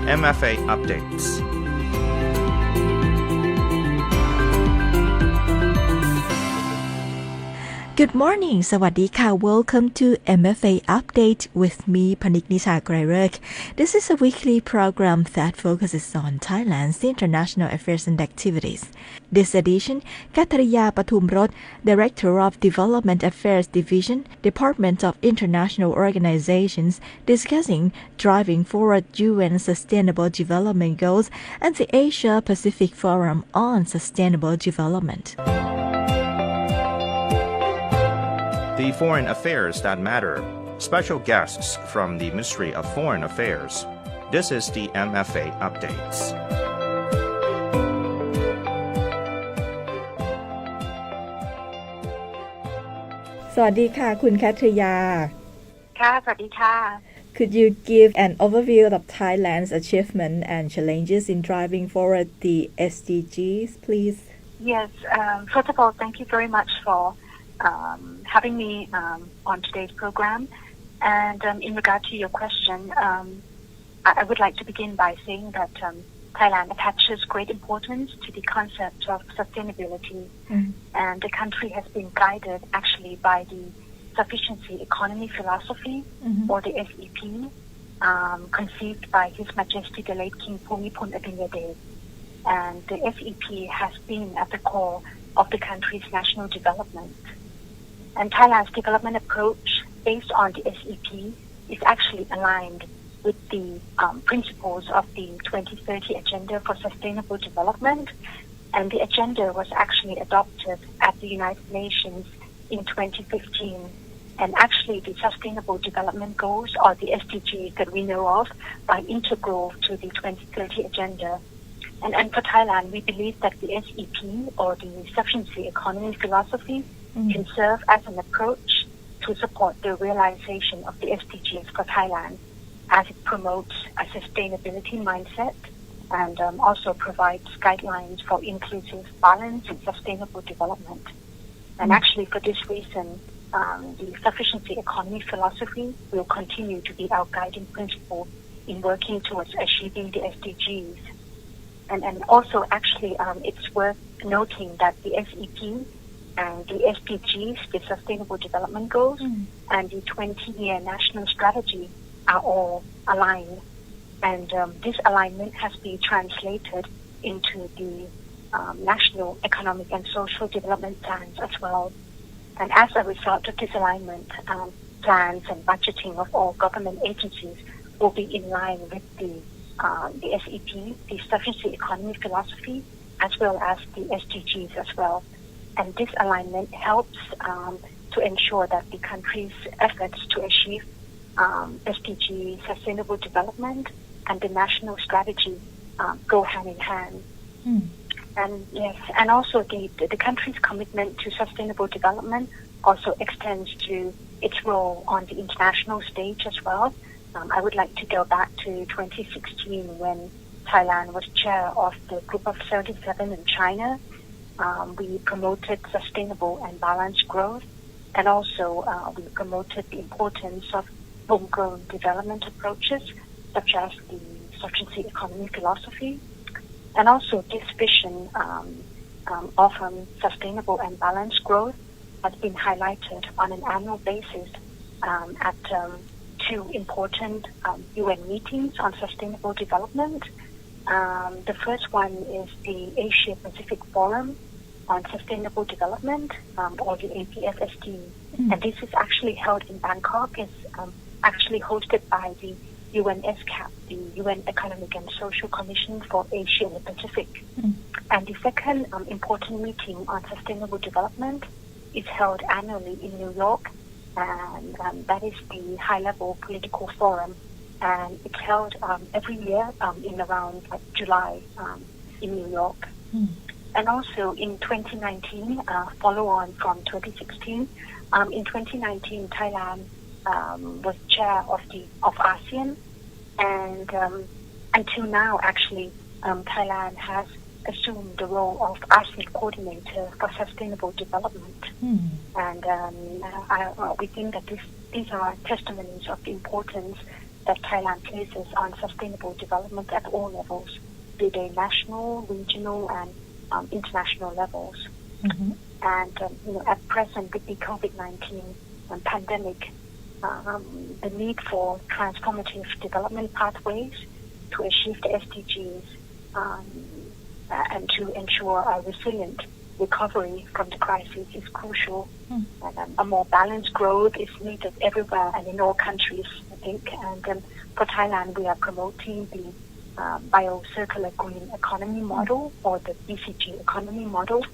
MFA updates. Good morning สวัสดีค่ะ Welcome to MFA Update with me พนิกนิชาไกรฤกษ์ This is a weekly program that focuses on Thailand's international affairs and activities. This edition, กัตริยาปทุมรส Director of Development Affairs Division, Department of International Organizations, discussing driving forward UN Sustainable Development Goals and the Asia-Pacific Forum on Sustainable Development.The foreign affairs that matter. Special guests from the Ministry of Foreign Affairs. This is the MFA updates. สวัสดีค่ะคุณแคทริยาค่ะสวัสดีค่ะ Could you give an overview of Thailand's achievement and challenges in driving forward the SDGs, please? Yes. First of all, thank you very much for having me on today's program. And in regard to your question, I would like to begin by saying that Thailand attaches great importance to the concept of sustainability. And the country has been guided actually by the Sufficiency Economy Philosophy, or the SEP, conceived by His Majesty the late King Bhumibol Adulyadej. And the SEP has been at the core of the country's national development.And Thailand's development approach based on the SEP is actually aligned with the principles of the 2030 Agenda for Sustainable Development, and the agenda was actually adopted at the United Nations in 2015. And actually the Sustainable Development Goals, or the SDGs that we know of, are integral to the 2030 Agenda. And for Thailand, we believe that the SEP, or the Sufficiency Economy Philosophy, can serve as an approach to support the realization of the SDGs for Thailand, as it promotes a sustainability mindset and also provides guidelines for inclusive, balanced, and sustainable development. And actually, for this reason, the Sufficiency Economy Philosophy will continue to be our guiding principle in working towards achieving the SDGs. And also, actually, it's worth noting that the SEP,and the SDGs, the Sustainable Development Goals, and the 20-year national strategy are all aligned. And this alignment has been translated into the national economic and social development plans as well. And as a result of this alignment, plans and budgeting of all government agencies will be in line with the SEP, the Sufficiency Economy Philosophy, as well as the SDGs as well.And this alignment helps to ensure that the country's efforts to achieve SDG, sustainable development, and the national strategy go hand in hand. And yes, and also the country's commitment to sustainable development also extends to its role on the international stage as well. I would like to go back to 2016 when Thailand was chair of the Group of 77 in China.We promoted sustainable and balanced growth, and also we promoted the importance of homegrown development approaches, such as the Sufficiency Economy Philosophy. And also this vision of sustainable and balanced growth has been highlighted on an annual basis at two important UN meetings on sustainable development. The first one is the AsiaPacific Forum.on Sustainable Development, or the APFSD. And this is actually held in Bangkok. It's actually hosted by the UNSCAP, the UN Economic and Social Commission for Asia and the Pacific. And the second important meeting on sustainable development is held annually in New York, and that is the High-Level Political Forum. And it's held every year in around July in New York.And also in 2019, follow on from 2016, in 2019 Thailand was chair of ASEAN, and until now actually Thailand has assumed the role of ASEAN coordinator for sustainable development. And we think that these are testimonies of the importance that Thailand places on sustainable development at all levels, be they national, regional, and international levels. Mm-hmm. And at present, with the COVID-19 pandemic, the need for transformative development pathways to achieve the SDGs and to ensure a resilient recovery from the crisis is crucial. And a more balanced growth is needed everywhere and in all countries, I think. And for Thailand, we are promoting the bio-circular green economy model, or the BCG economy model,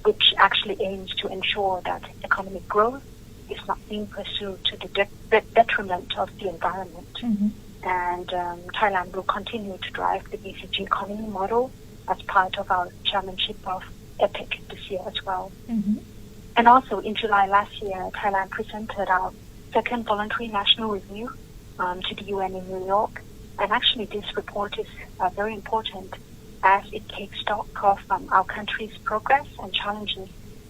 which actually aims to ensure that economic growth is not being pursued to the detriment of the environment. Mm-hmm. And Thailand will continue to drive the BCG economy model as part of our chairmanship of APEC this year as well. Mm-hmm. And also in July last year, Thailand presented our second voluntary national review to the UN in New York. And actually this report is very important as it takes stock of our country's progress and challenges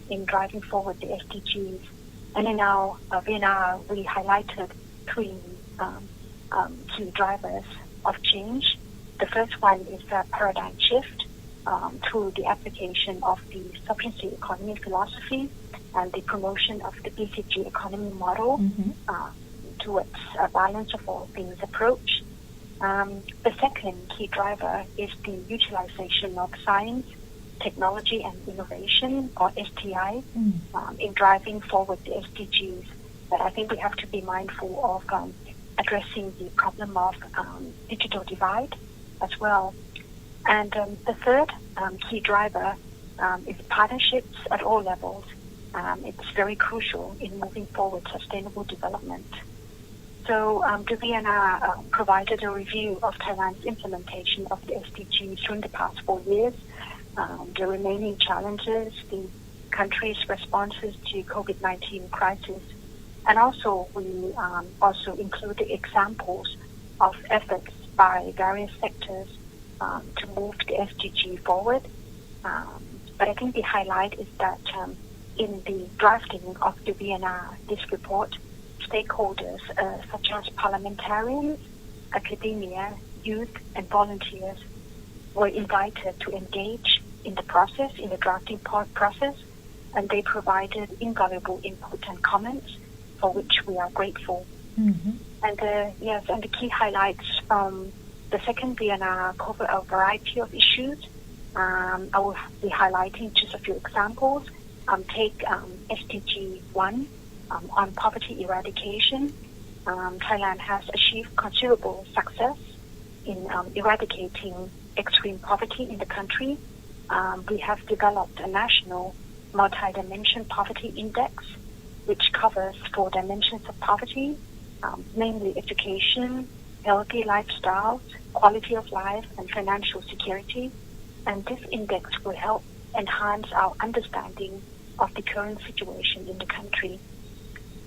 in driving forward the SDGs. And in our VNR, we highlighted three key drivers of change. The first one is a paradigm shift through the application of the sufficiency economy philosophy and the promotion of the BCG economy model towards a balance of all things approach. The second key driver is the utilization of science, technology and innovation, or STI, in driving forward the SDGs. But I think we have to be mindful of addressing the problem of digital divide as well. And the third key driver is partnerships at all levels. It's very crucial in moving forward sustainable development. So the VNR provided a review of Thailand's implementation of the SDGs during the past 4 years, the remaining challenges, the country's responses to COVID-19 crisis, and also we also included examples of efforts by various sectors to move the SDG forward. But I think the highlight is that in the drafting of the VNR, this report, stakeholders such as parliamentarians, academia, youth, and volunteers were invited to engage in the process, in the drafting process, and they provided invaluable input and comments for which we are grateful. Mm-hmm. And the key highlights from the second VNR cover a variety of issues. I will be highlighting just a few examples. Take SDG 1 on poverty eradication. Thailand has achieved considerable success in eradicating extreme poverty in the country. We have developed a national multi-dimension poverty index, which covers 4 dimensions of poverty, namely education, healthy lifestyles, quality of life, and financial security. And this index will help enhance our understanding of the current situation in the country.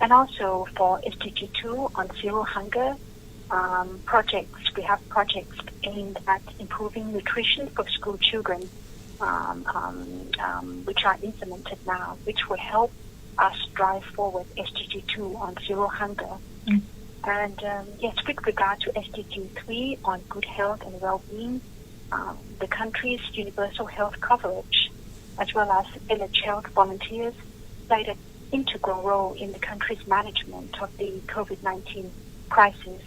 And also for SDG 2 on zero hunger we have projects aimed at improving nutrition for school children, which are implemented now, which will help us drive forward SDG 2 on zero hunger. And with regard to SDG 3 on good health and well-being, the country's universal health coverage, as well as village health volunteers, played an integral role in the country's management of the COVID-19 crisis.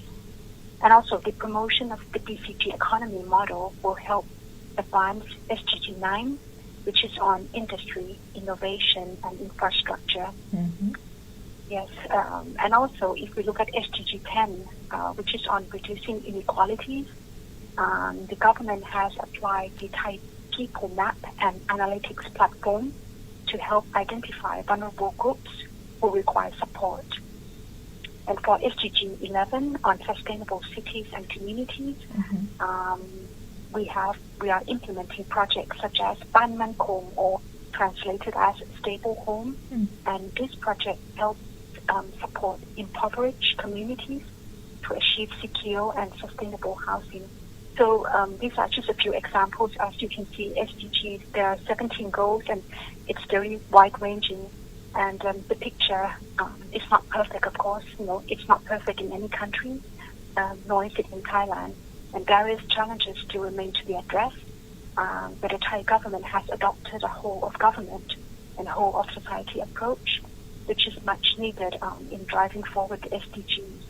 And also the promotion of the BCG economy model will help advance SDG 9, which is on industry, innovation, and infrastructure. Mm-hmm. Yes, and also if we look at SDG 10, which is on reducing inequalities, the government has applied the Thai People Map and Analytics platform to help identify vulnerable groups who require support. And for SDG 11 on sustainable cities and communities, we are implementing projects such as Ban Man Kong, or translated as stable home, and this project helps support impoverished communities to achieve secure and sustainable housing. So these are just a few examples. As you can see, SDGs, there are 17 goals, and it's very wide-ranging. And the picture is not perfect, of course. It's not perfect in any country. noise in Thailand, and various challenges still remain to be addressed. But the Thai government has adopted a whole of government and whole of society approach, which is much needed in driving forward the SDGs.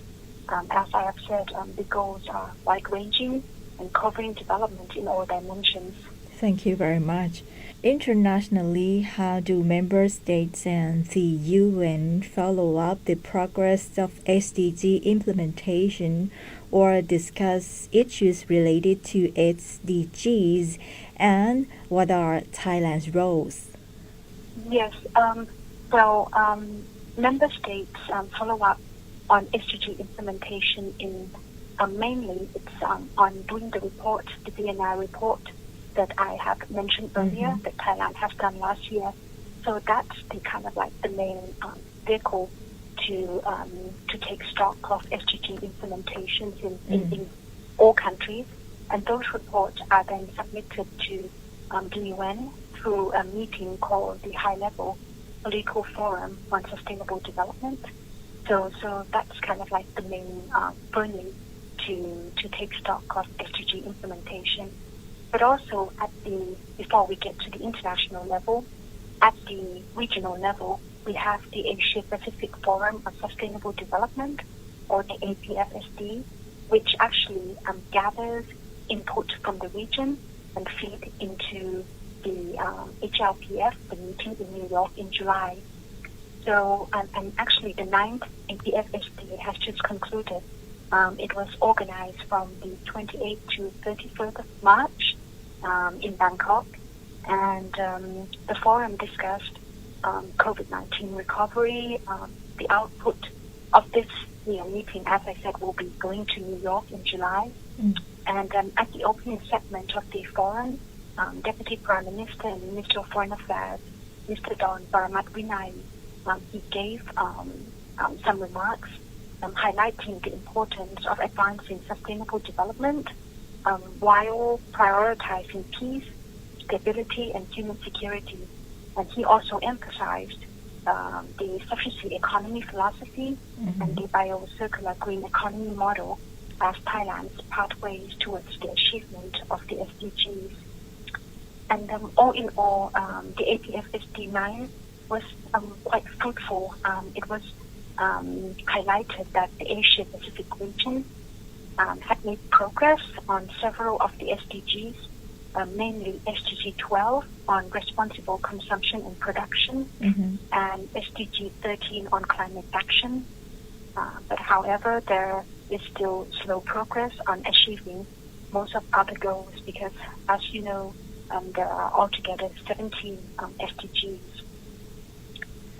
As I have said, the goals are wide-ranging and covering development in all dimensions. Thank you very much. Internationally, how do member states and the UN follow up the progress of SDG implementation or discuss issues related to SDGs, and what are Thailand's roles? Yes, member states follow up on SDG implementation in mainly it's on doing the report, the BNI report that I have mentioned earlier that Thailand has done last year. So that's the kind of like the main vehicle to take stock of SDG implementations in all countries, and those reports are then submitted to the UN through a meeting called the High Level Political Forum on Sustainable Development. So that's kind of like the main burning to take stock of SDG implementation. But also before we get to the international level, at the regional level, we have the AsiaPacific Forum on Sustainable Development, or the APFSD, which actually gathers input from the region and feed into the HLPF, the meeting in New York in July. So, and actually the 9th APFSD has just concluded. It was organized from the 28th to 31st of March in Bangkok, and the forum discussed COVID-19 recovery. The output of this meeting, as I said, will be going to New York in July. And at the opening segment of the forum, Deputy Prime Minister and Minister of Foreign Affairs, Mr. Don Baramat-Vinay, he gave some remarks highlighting the importance of advancing sustainable development while prioritizing peace, stability, and human security. And he also emphasized the sufficient economy philosophy and the bio-circular green economy model as Thailand's pathways towards the achievement of the SDGs. And all in all, the APFSD 9 was quite fruitful. It was highlighted that the Asia-Pacific region had made progress on several of the SDGs, mainly SDG 12 on responsible consumption and production, and SDG 13 on climate action. But however, there is still slow progress on achieving most of other goals because, as you know, there are altogether 17 SDGs.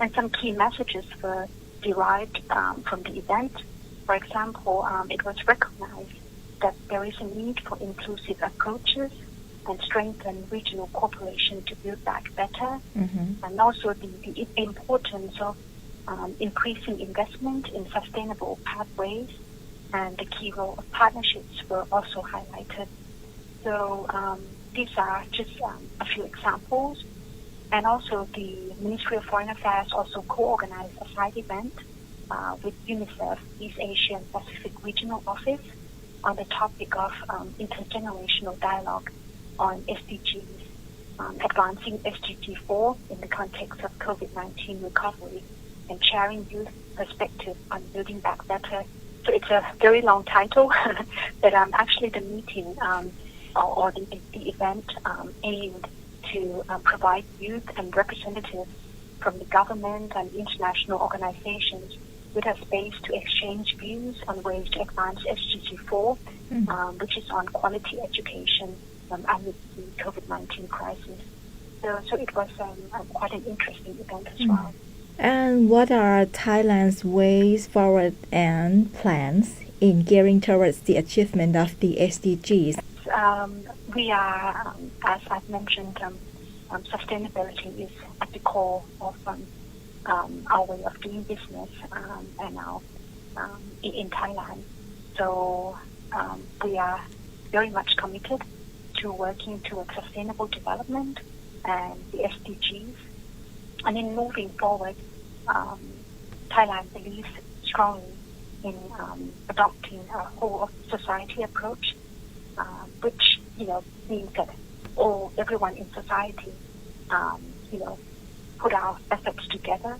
And some key messages were derived from the event. For example, it was recognized that there is a need for inclusive approaches and strengthen regional cooperation to build back better, and also the importance of increasing investment in sustainable pathways, and the key role of partnerships were also highlighted. So these are just a few examples. And also the Ministry of Foreign Affairs also co-organized a side event with UNICEF, East Asian Pacific Regional Office, on the topic of intergenerational dialogue on SDGs, advancing SDG 4 in the context of COVID-19 recovery, and sharing youth perspective on building back better. So it's a very long title, but actually the meeting or the event aimed to provide youth and representatives from the government and international organizations with a space to exchange views on ways to advance SDG 4, which is on quality education amid the COVID-19 crisis. So it was quite an interesting event as well. And what are Thailand's ways forward and plans in gearing towards the achievement of the SDGs? We are, as I've mentioned, sustainability is at the core of our way of doing business and now in Thailand. So we are very much committed to working towards sustainable development and the SDGs. And in moving forward, Thailand believes strongly in adopting a whole of society approach, which means that everyone in society put our efforts together,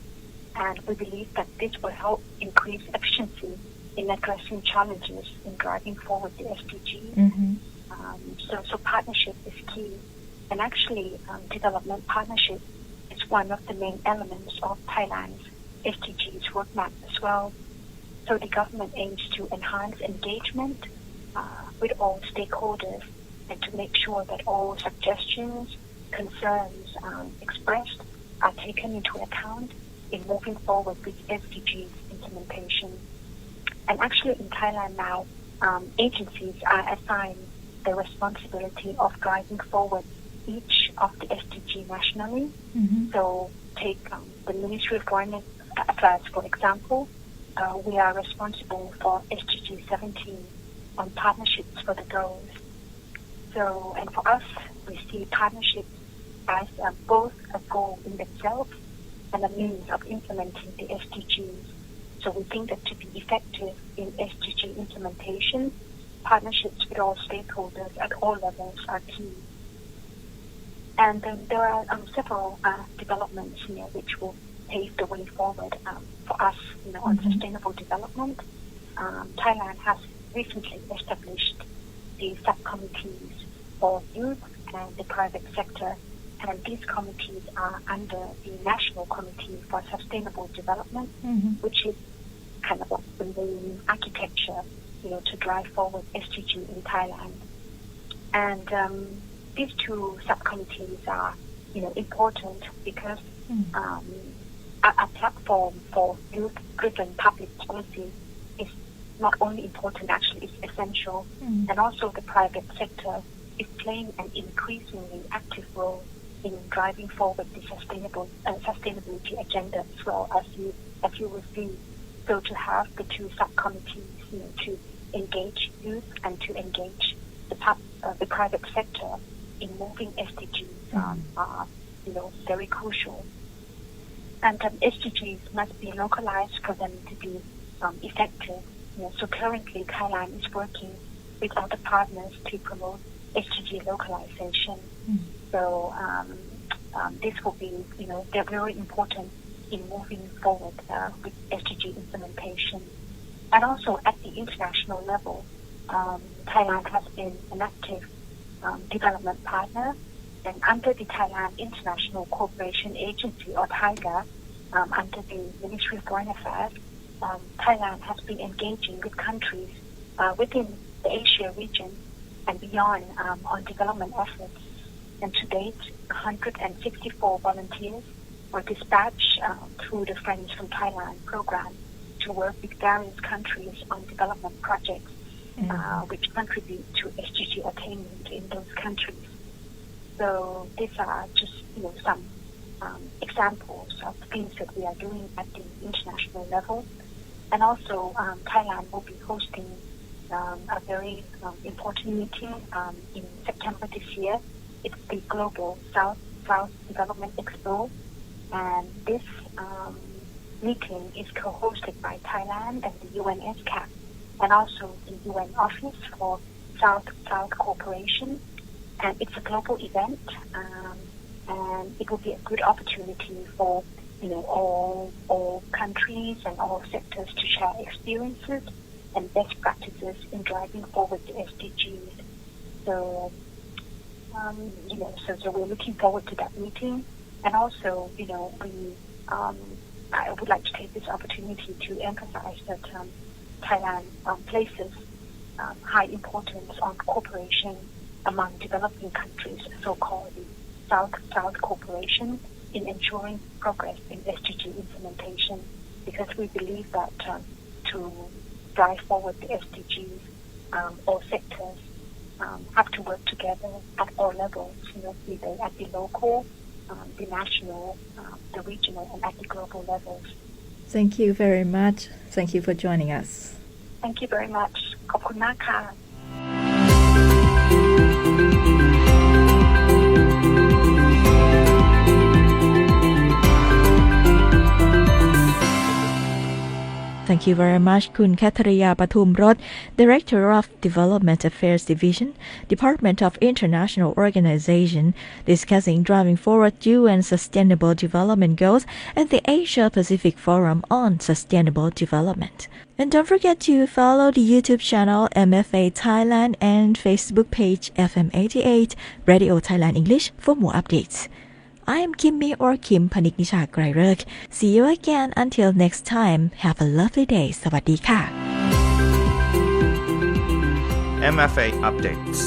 and we believe that this will help increase efficiency in addressing challenges in driving forward the SDGs. Mm-hmm. So partnership is key, and actually development partnership is one of the main elements of Thailand's SDGs roadmap as well. So the government aims to enhance engagement with all stakeholders and to make sure that all suggestions, concerns expressed are taken into account in moving forward with SDGs implementation. And actually in Thailand now, agencies are assigned the responsibility of driving forward each of the SDG nationally. Mm-hmm. So take the Ministry of Foreign Affairs, for example. We are responsible for SDG 17 on partnerships for the goals. So, and for us, we see partnerships as both a goal in themselves and a means of implementing the SDGs. So we think that to be effective in SDG implementation, partnerships with all stakeholders at all levels are key. And there are several developments which will pave the way forward for us on sustainable development. Thailand has recently established the subcommittees for youth and the private sector, and these committees are under the National Committee for Sustainable Development, which is kind of like the main architecture, to drive forward SDG in Thailand. And these two subcommittees are, important because a platform for youth-driven public policy is not only important, actually it's essential. And also the private sector is playing an increasingly active role in driving forward the sustainability agenda as well, as you will see. So to have the two subcommittees, to engage youth and to engage the private sector in moving SDGs are, very crucial. And SDGs must be localized for them to be effective. So currently, Thailand is working with other partners to promote SDG localization. So this will be, they're very important in moving forward with SDG implementation. And also at the international level, Thailand has been an active development partner. And under the Thailand International Cooperation Agency, or TIGA, under the Ministry of Foreign Affairs, Thailand has been engaging with countries within the Asia region and beyond on development efforts. And to date, 164 volunteers were dispatched through the Friends from Thailand program to work with various countries on development projects which contribute to SDG attainment in those countries. So these are just some examples of things that we are doing at the international level. And also Thailand will be hosting a very important meeting in September this year. It's the Global South Development Expo, and this meeting is co-hosted by Thailand and the UNSCAP, and also the UN Office for South Cooperation. And it's a global event, and it will be a good opportunity for all countries and all sectors to share experiences and best practices in driving forward the SDGs. So so we're looking forward to that meeting, and also I would like to take this opportunity to emphasize that Thailand places high importance on cooperation among developing countries, so-called the South cooperation, in ensuring progress in SDG implementation, because we believe that to drive forward the SDGs, all sectors have to work together at all levels, be they at the local, the national, the regional, and at the global levels. Thank you very much. Thank you for joining us. Thank you very much. ขอบคุณมากค่ะ ท Thank you very much คุณแคทริยาปทุมรส Director of Development Affairs Division Department of International Organization discussing driving forward UN Sustainable Development Goals at the Asia-Pacific Forum on Sustainable Development. And don't forget to follow the YouTube channel MFA Thailand and Facebook page FM88 Radio Thailand English for more updates.I am Kimmy or Kim Panik Nisha Grairuk. See you again until next time. Have a lovely day. สวัสดีค่ะ MFA updates